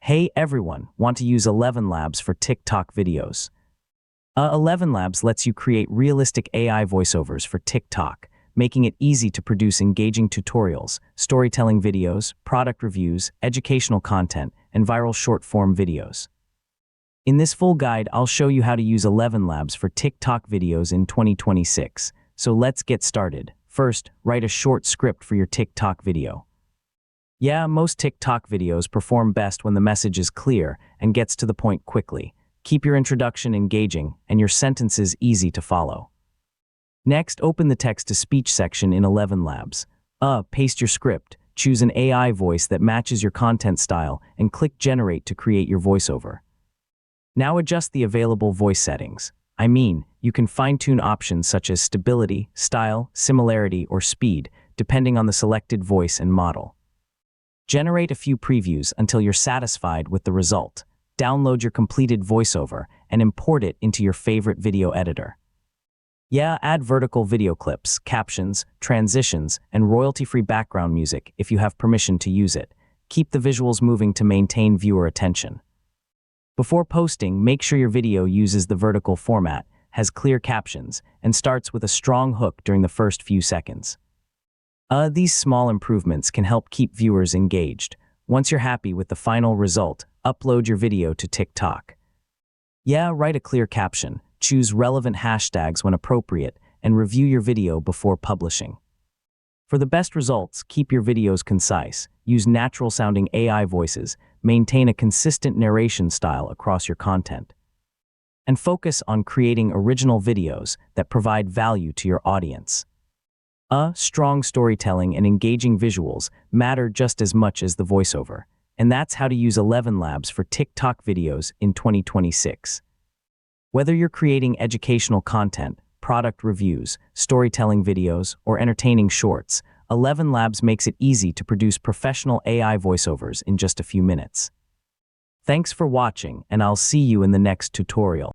Hey everyone, want to use ElevenLabs for TikTok videos? ElevenLabs lets you create realistic AI voiceovers for TikTok, making it easy to produce engaging tutorials, storytelling videos, product reviews, educational content, and viral short-form videos. In this full guide, I'll show you how to use ElevenLabs for TikTok videos in 2026. So let's get started. First, write a short script for your TikTok video. Yeah, most TikTok videos perform best when the message is clear and gets to the point quickly. Keep your introduction engaging and your sentences easy to follow. Next, open the text-to-speech section in ElevenLabs. Paste your script, choose an AI voice that matches your content style, and click Generate to create your voiceover. Now adjust the available voice settings. You can fine-tune options such as stability, style, similarity, or speed, depending on the selected voice and model. Generate a few previews until you're satisfied with the result. Download your completed voiceover and import it into your favorite video editor. Add vertical video clips, captions, transitions, and royalty-free background music if you have permission to use it. Keep the visuals moving to maintain viewer attention. Before posting, make sure your video uses the vertical format, has clear captions, and starts with a strong hook during the first few seconds. These small improvements can help keep viewers engaged. Once you're happy with the final result, upload your video to TikTok. Write a clear caption, choose relevant hashtags when appropriate, and review your video before publishing. For the best results, keep your videos concise, use natural-sounding AI voices, maintain a consistent narration style across your content, and focus on creating original videos that provide value to your audience. Strong storytelling and engaging visuals matter just as much as the voiceover, and that's how to use ElevenLabs for TikTok videos in 2026. Whether you're creating educational content, product reviews, storytelling videos, or entertaining shorts, ElevenLabs makes it easy to produce professional AI voiceovers in just a few minutes. Thanks for watching, and I'll see you in the next tutorial.